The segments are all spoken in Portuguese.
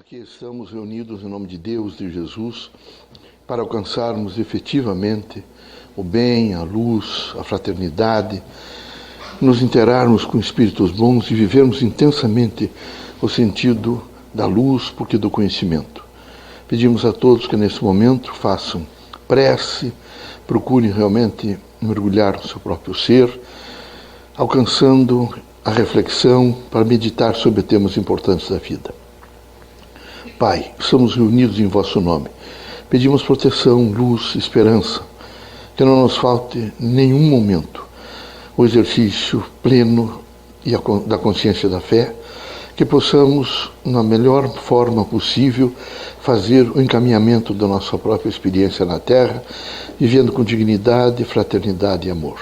Aqui estamos reunidos em nome de Deus, de Jesus, para alcançarmos efetivamente o bem, a luz, a fraternidade, nos interarmos com espíritos bons e vivermos intensamente o sentido da luz, porque do conhecimento. Pedimos a todos que nesse momento façam prece, procurem realmente mergulhar no seu próprio ser, alcançando a reflexão para meditar sobre temas importantes da vida. Pai, estamos reunidos em vosso nome. Pedimos proteção, luz, esperança, que não nos falte nenhum momento o exercício pleno da consciência da fé, que possamos, na melhor forma possível, fazer o encaminhamento da nossa própria experiência na Terra, vivendo com dignidade, fraternidade e amor.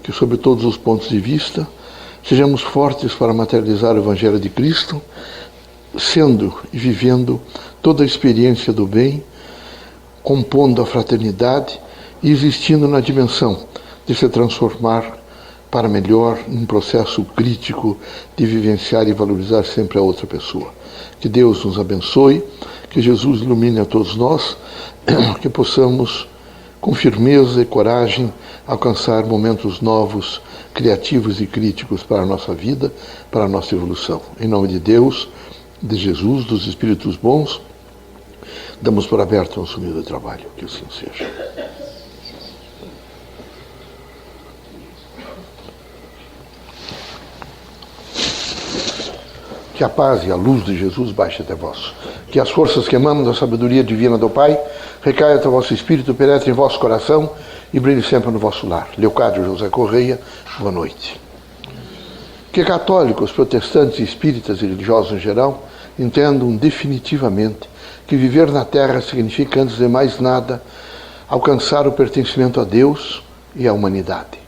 Que, sob todos os pontos de vista, sejamos fortes para materializar o Evangelho de Cristo, sendo e vivendo toda a experiência do bem, compondo a fraternidade e existindo na dimensão de se transformar para melhor num processo crítico de vivenciar e valorizar sempre a outra pessoa. Que Deus nos abençoe, que Jesus ilumine a todos nós, que possamos, com firmeza e coragem, alcançar momentos novos, criativos e críticos para a nossa vida, para a nossa evolução. Em nome de Deus, de Jesus, dos Espíritos bons, damos por aberto o nosso meio de trabalho. Que assim seja. Que a paz e a luz de Jesus baixe até vós. Que as forças que emanam da sabedoria divina do Pai recaiam até o vosso espírito, penetrem em vosso coração e brilhem sempre no vosso lar. Leocádio José Correia, boa noite. Que católicos, protestantes, espíritas e religiosos em geral entendam definitivamente que viver na Terra significa, antes de mais nada, alcançar o pertencimento a Deus e à humanidade.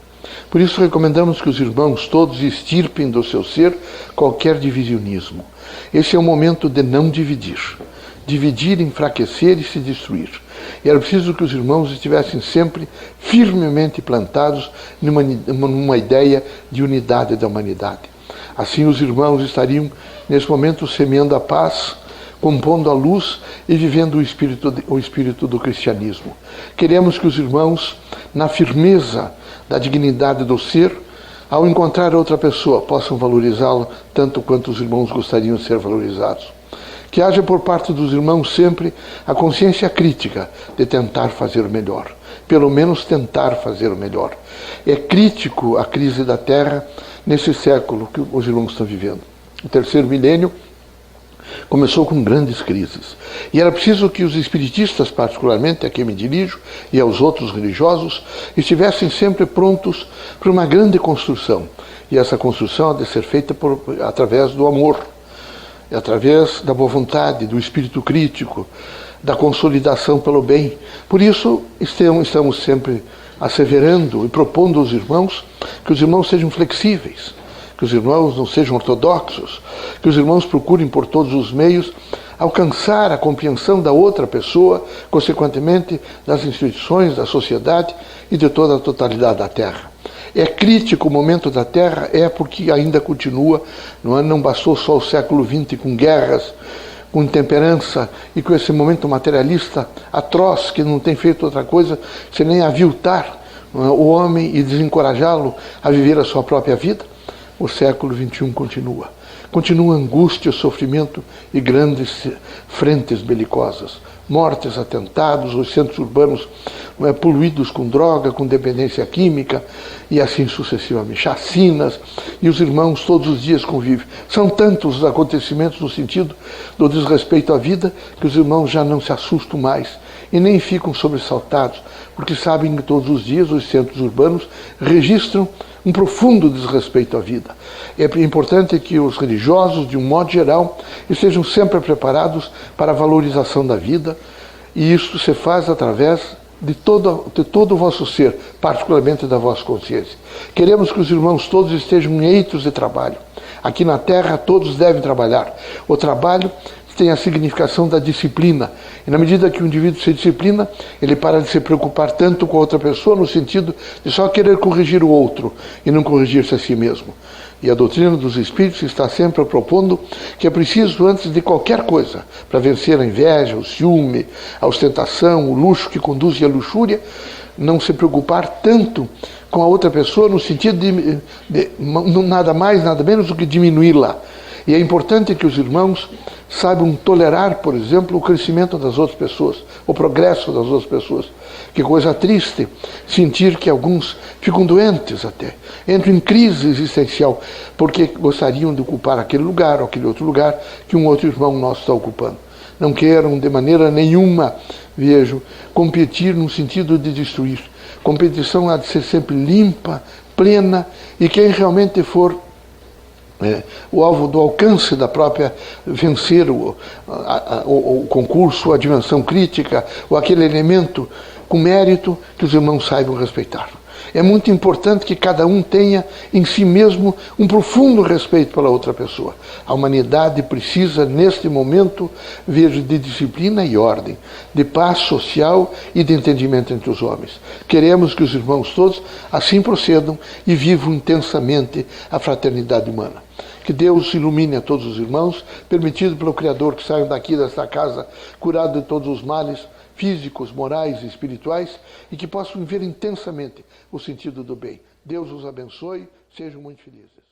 Por isso recomendamos que os irmãos todos extirpem do seu ser qualquer divisionismo. Esse é o momento de não dividir. Dividir, enfraquecer e se destruir. E era preciso que os irmãos estivessem sempre firmemente plantados numa ideia de unidade da humanidade. Assim os irmãos estariam, nesse momento, semeando a paz, compondo a luz e vivendo o espírito do cristianismo. Queremos que os irmãos, na firmeza da dignidade do ser, ao encontrar outra pessoa, possam valorizá-la tanto quanto os irmãos gostariam de ser valorizados. Que haja por parte dos irmãos sempre a consciência crítica de tentar fazer o melhor. Pelo menos tentar fazer o melhor. É crítico a crise da Terra nesse século que os irmãos estão vivendo. O terceiro milênio começou com grandes crises. E era preciso que os espiritistas, particularmente a quem me dirijo, e aos outros religiosos, estivessem sempre prontos para uma grande construção. E essa construção ha de ser feita através do amor, através da boa vontade, do espírito crítico, da consolidação pelo bem. Por isso, estamos sempre asseverando e propondo aos irmãos que os irmãos sejam flexíveis, que os irmãos não sejam ortodoxos, que os irmãos procurem por todos os meios alcançar a compreensão da outra pessoa, consequentemente das instituições, da sociedade e de toda a totalidade da Terra. É crítico o momento da Terra, porque ainda continua, não bastou só o século XX com guerras, com intemperança e com esse momento materialista atroz que não tem feito outra coisa senão aviltar o homem e desencorajá-lo a viver a sua própria vida. O século XXI continua. Continua angústia, sofrimento e grandes frentes belicosas. Mortes, atentados, os centros urbanos poluídos com droga, com dependência química e assim sucessivamente. Chacinas, e os irmãos todos os dias convivem. São tantos os acontecimentos no sentido do desrespeito à vida que os irmãos já não se assustam mais e nem ficam sobressaltados, porque sabem que todos os dias os centros urbanos registram um profundo desrespeito à vida. É importante que os religiosos, de um modo geral, estejam sempre preparados para a valorização da vida, e isso se faz através de todo o vosso ser, particularmente da vossa consciência. Queremos que os irmãos todos estejam em eitos de trabalho. Aqui na Terra todos devem trabalhar. O trabalho tem a significação da disciplina. E na medida que o indivíduo se disciplina, ele para de se preocupar tanto com a outra pessoa, no sentido de só querer corrigir o outro e não corrigir-se a si mesmo. E a doutrina dos Espíritos está sempre propondo que é preciso, antes de qualquer coisa, para vencer a inveja, o ciúme, a ostentação, o luxo que conduz à luxúria, não se preocupar tanto com a outra pessoa no sentido de nada mais, nada menos do que diminuí-la. E é importante que os irmãos saibam tolerar, por exemplo, o crescimento das outras pessoas, o progresso das outras pessoas. Que coisa triste sentir que alguns ficam doentes até, entram em crise existencial, porque gostariam de ocupar aquele lugar ou aquele outro lugar que um outro irmão nosso está ocupando. Não queiram de maneira nenhuma, vejo, competir no sentido de destruir. Competição há de ser sempre limpa, plena, e quem realmente for o alvo do alcance da própria, vencer o concurso, a dimensão crítica, ou aquele elemento com mérito, que os irmãos saibam respeitar. É muito importante que cada um tenha em si mesmo um profundo respeito pela outra pessoa. A humanidade precisa, neste momento, vejo, de disciplina e ordem, de paz social e de entendimento entre os homens. Queremos que os irmãos todos assim procedam e vivam intensamente a fraternidade humana. Que Deus ilumine a todos os irmãos, permitido pelo Criador que saiam daqui desta casa curados de todos os males físicos, morais e espirituais, e que possam viver intensamente o sentido do bem. Deus os abençoe, sejam muito felizes.